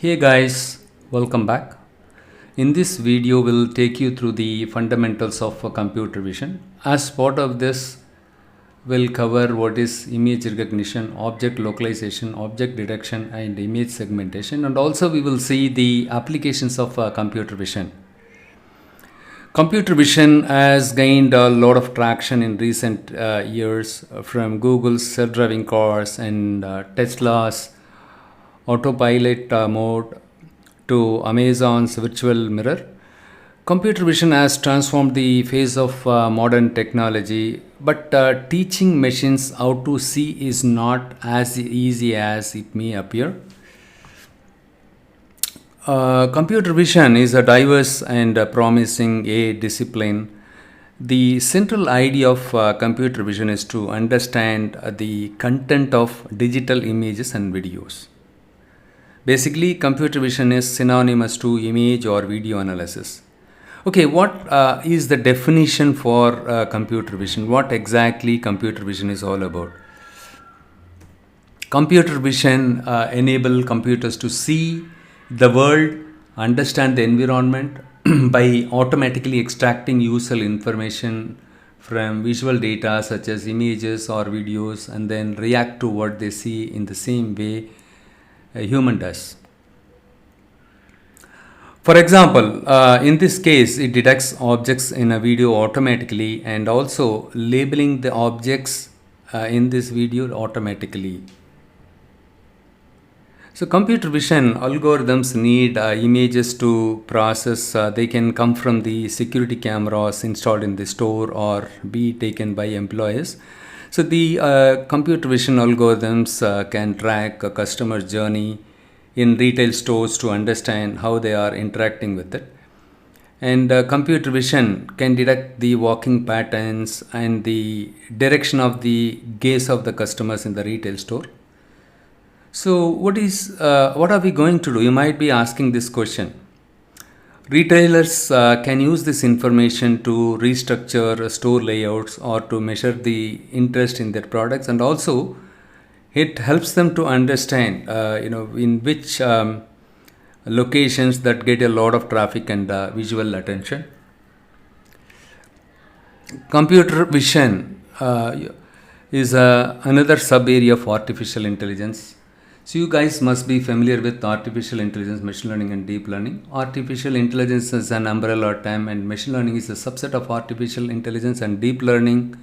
Hey guys, welcome back. In this video, we'll take you through the fundamentals of computer vision. As part of this, we'll cover what is image recognition, object localization, object detection, and image segmentation. And also, we will see the applications of computer vision. Computer vision has gained a lot of traction in recent years from Google's self-driving cars and Tesla's autopilot mode to Amazon's virtual mirror. Computer vision has transformed the face of modern technology, but teaching machines how to see is not as easy as it may appear. Computer vision is a diverse and promising AI discipline. The central idea of computer vision is to understand the content of digital images and videos. Basically, computer vision is synonymous to image or video analysis. Okay, what is the definition for computer vision? What exactly computer vision is all about? Computer vision enable computers to see the world, understand the environment by automatically extracting useful information from visual data such as images or videos, and then react to what they see in the same way a human does. For example, in this case, it detects objects in a video automatically and also labeling the objects in this video automatically. So computer vision algorithms need images to process. They can come from the security cameras installed in the store or be taken by employees. So the computer vision algorithms can track a customer's journey in retail stores to understand how they are interacting with it. And computer vision can detect the walking patterns and the direction of the gaze of the customers in the retail store. So what are we going to do? You might be asking this question. Retailers can use this information to restructure store layouts or to measure the interest in their products, and also it helps them to understand in which locations that get a lot of traffic and visual attention. Computer vision is another sub area of artificial intelligence. So you guys must be familiar with artificial intelligence, machine learning and deep learning. Artificial intelligence is an umbrella term, and machine learning is a subset of artificial intelligence, and deep learning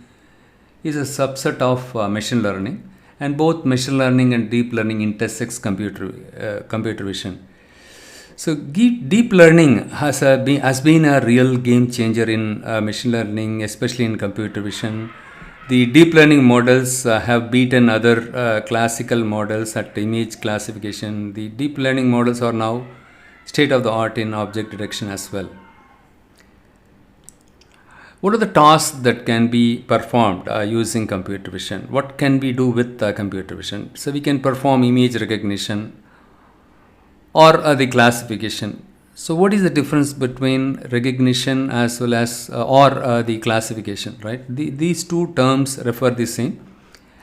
is a subset of machine learning. And both machine learning and deep learning intersects computer vision. So deep learning has been a real game changer in machine learning, especially in computer vision. The deep learning models have beaten other classical models at image classification. The deep learning models are now state of the art in object detection as well. What are the tasks that can be performed using computer vision? What can we do with computer vision? So we can perform image recognition or the classification. So what is the difference between recognition as well as the classification, right? These two terms refer the same,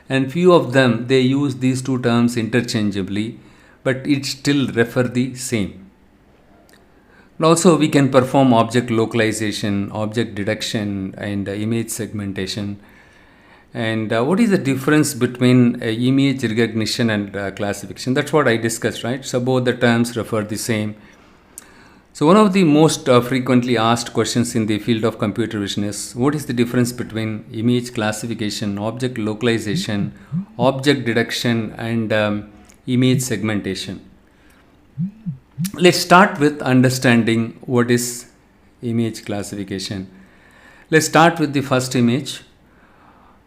and few of them they use these two terms interchangeably, but it still refer the same. And also we can perform object localization, object detection, and image segmentation. And what is the difference between image recognition and classification? That's what I discussed, right? So both the terms refer the same. So one of the most frequently asked questions in the field of computer vision is, what is the difference between image classification, object localization, object detection, and image segmentation? Let's start with understanding what is image classification. Let's start with the first image.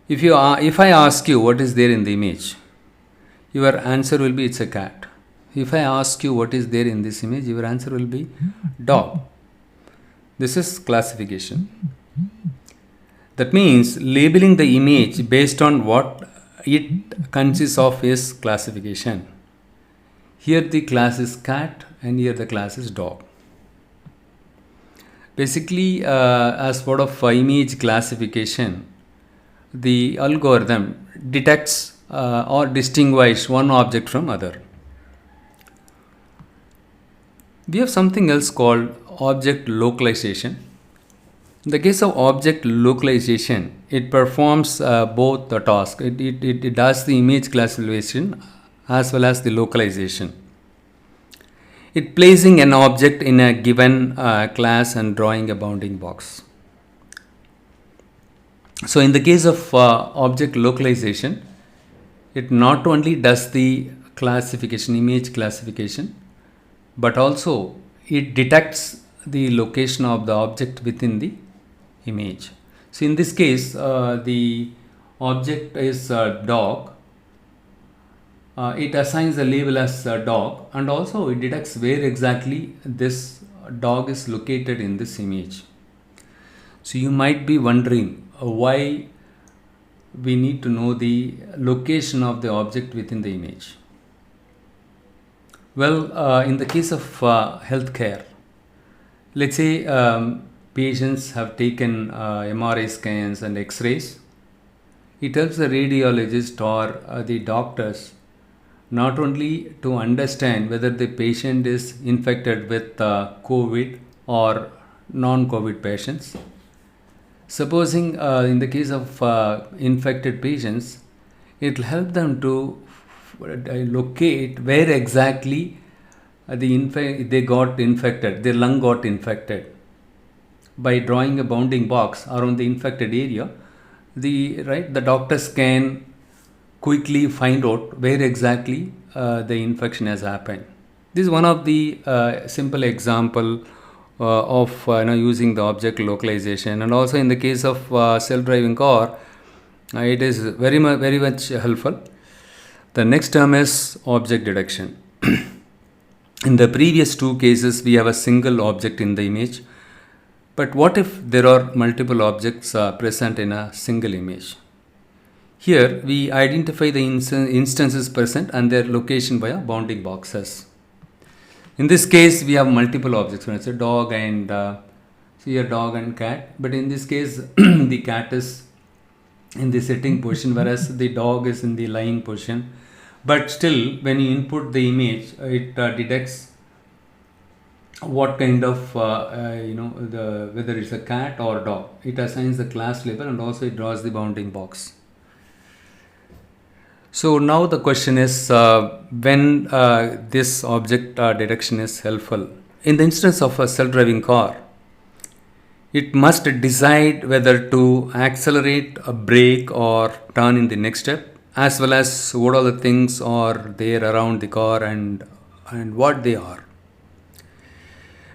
If I ask you what is there in the image, your answer will be it's a cat. If I ask you what is there in this image, your answer will be dog. This is classification. That means labeling the image based on what it consists of is classification. Here the class is cat and here the class is dog. Basically, as part of image classification, the algorithm detects or distinguishes one object from other. We have something else called object localization. In the case of object localization, it performs both the task. It does the image classification as well as the localization. It placing an object in a given class and drawing a bounding box. So in the case of object localization, it not only does the classification, image classification, but also it detects the location of the object within the image. So in this case, the object is dog. It assigns a label as dog, and also it detects where exactly this dog is located in this image. So you might be wondering why we need to know the location of the object within the image. Well, in the case of healthcare, let's say patients have taken MRI scans and X-rays. It helps the radiologist or the doctors not only to understand whether the patient is infected with COVID or non-COVID patients. Supposing in the case of infected patients, it will help them to locate where exactly they got infected, their lung got infected. By drawing a bounding box around the infected area, the doctors can quickly find out where exactly the infection has happened. This is one of the simple example of using the object localization, and also in the case of self-driving car, it is very much helpful. The next term is object detection. In the previous two cases, we have a single object in the image. But what if there are multiple objects present in a single image? Here, we identify the instances present and their location via bounding boxes. In this case, we have multiple objects. When it's a dog and see a dog and cat. But in this case, the cat is in the sitting position, whereas the dog is in the lying position. But still, when you input the image, it detects what kind of whether it's a cat or dog. It assigns the class label and also it draws the bounding box. So now the question is when this object detection is helpful. In the instance of a self-driving car, it must decide whether to accelerate, brake or turn in the next step, as well as what all the things are there around the car and what they are.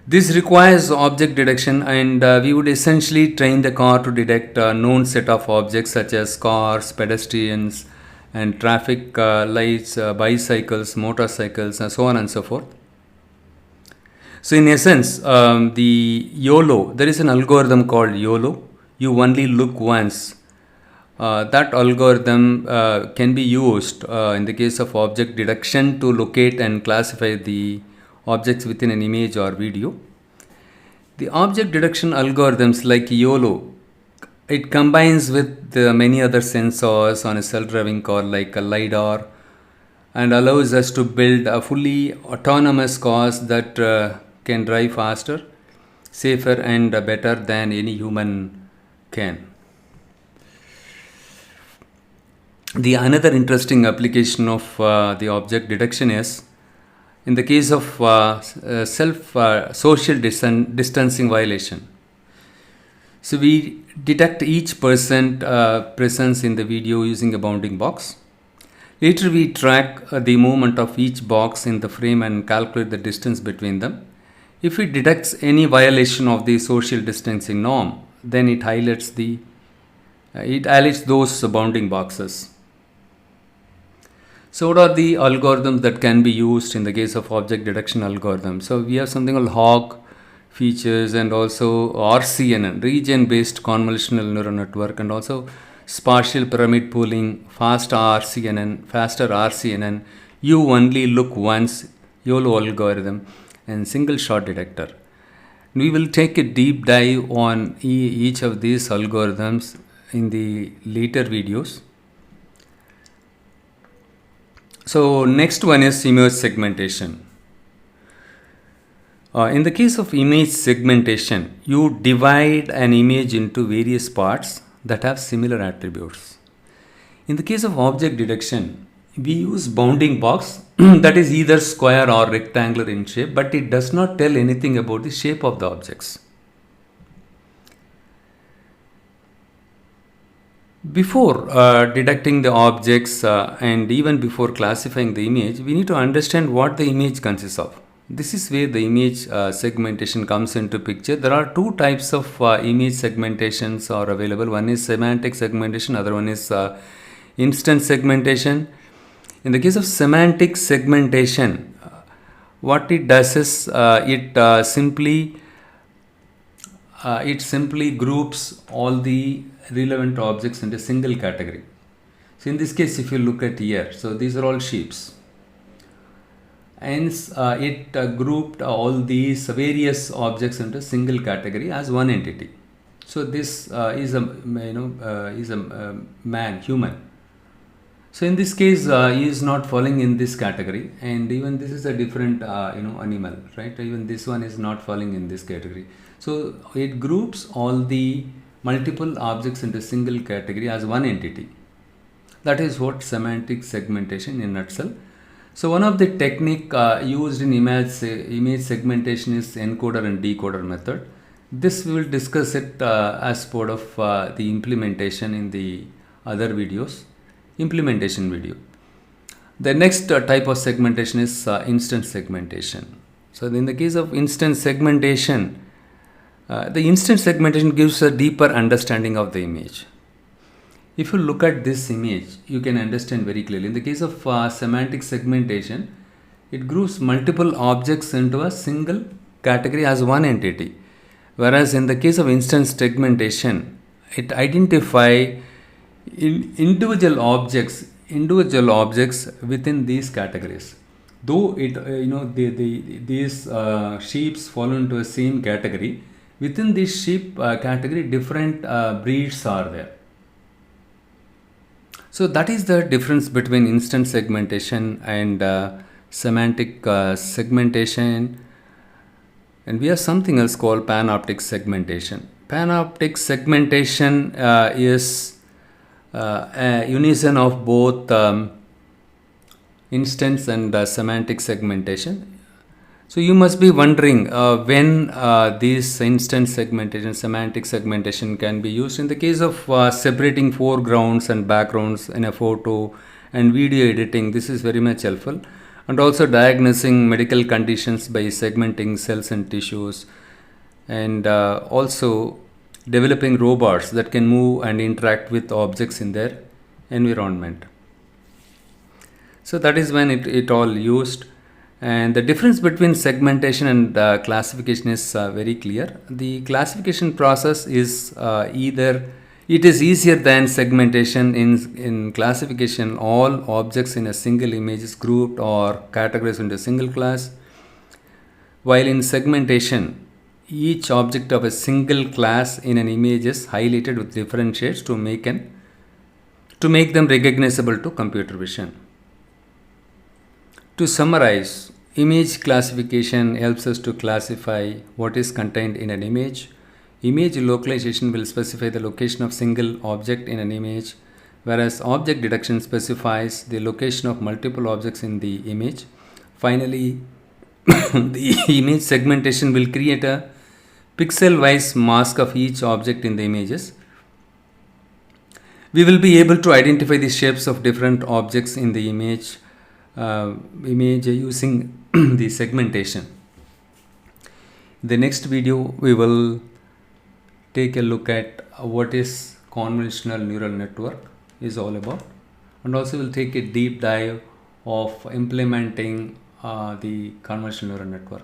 This requires object detection, and we would essentially train the car to detect a known set of objects such as cars, pedestrians, and traffic lights, bicycles, motorcycles, and so on and so forth. So in essence, the YOLO, there is an algorithm called YOLO. You only look once. That algorithm can be used in the case of object detection to locate and classify the objects within an image or video. The object detection algorithms like YOLO, it combines with many other sensors on a self-driving car like a LiDAR, and allows us to build a fully autonomous cars that can drive faster, safer and better than any human can. The another interesting application of the object detection is in the case of social distancing violation. So we detect each person presence in the video using a bounding box. Later we track the movement of each box in the frame and calculate the distance between them. If it detects any violation of the social distancing norm, then it highlights those bounding boxes. So what are the algorithms that can be used in the case of object detection algorithms? So we have something called HAWK features, and also RCNN, region-based convolutional neural network, and also spatial pyramid pooling, faster RCNN, you only look once, YOLO algorithm, and single shot detector. We will take a deep dive on each of these algorithms in the later videos. So next one is image segmentation. In the case of image segmentation, you divide an image into various parts that have similar attributes. In the case of object detection, we use bounding box that is either square or rectangular in shape, but it does not tell anything about the shape of the objects. Before detecting the objects and even before classifying the image, we need to understand what the image consists of. This is where the image segmentation comes into picture. There are two types of image segmentations are available. One is semantic segmentation, other one is instance segmentation. In the case of semantic segmentation, what it does is it simply groups all the relevant objects into a single category. So in this case, if you look at here, so these are all sheeps. Hence, it grouped all these various objects into a single category as one entity. So this is a man, human. So in this case, he is not falling in this category, and even this is a different animal, right? Even this one is not falling in this category. So it groups all the multiple objects into a single category as one entity. That is what semantic segmentation in nutshell. So one of the technique used in image segmentation is encoder and decoder method. This we will discuss it as part of the implementation in the other videos, implementation video. The next type of segmentation is instance segmentation. So in the case of instance segmentation, the instance segmentation gives a deeper understanding of the image. If you look at this image, you can understand very clearly. In the case of semantic segmentation, it groups multiple objects into a single category as one entity. Whereas in the case of instance segmentation, it identifies individual objects within these categories. Though these sheeps fall into the same category, within this sheep category, different breeds are there. So that is the difference between instance segmentation and semantic segmentation. And we have something else called panoptic segmentation. Panoptic segmentation is a unison of both instance and semantic segmentation. So you must be wondering when this instance segmentation, semantic segmentation can be used. In the case of separating foregrounds and backgrounds in a photo and video editing, this is very much helpful. And also diagnosing medical conditions by segmenting cells and tissues, and also developing robots that can move and interact with objects in their environment. So that is when it all used. And the difference between segmentation and classification is very clear. The classification process is it is easier than segmentation. In classification, all objects in a single image is grouped or categorized into a single class, while in segmentation, each object of a single class in an image is highlighted with different shades to make them recognizable to computer vision. To summarize, image classification helps us to classify what is contained in an image. Image localization will specify the location of single object in an image, whereas object detection specifies the location of multiple objects in the image. Finally, the image segmentation will create a pixel-wise mask of each object in the images. We will be able to identify the shapes of different objects in the image using the segmentation. The next video we will take a look at what is convolutional neural network is all about, and also we'll take a deep dive of implementing the convolutional neural network.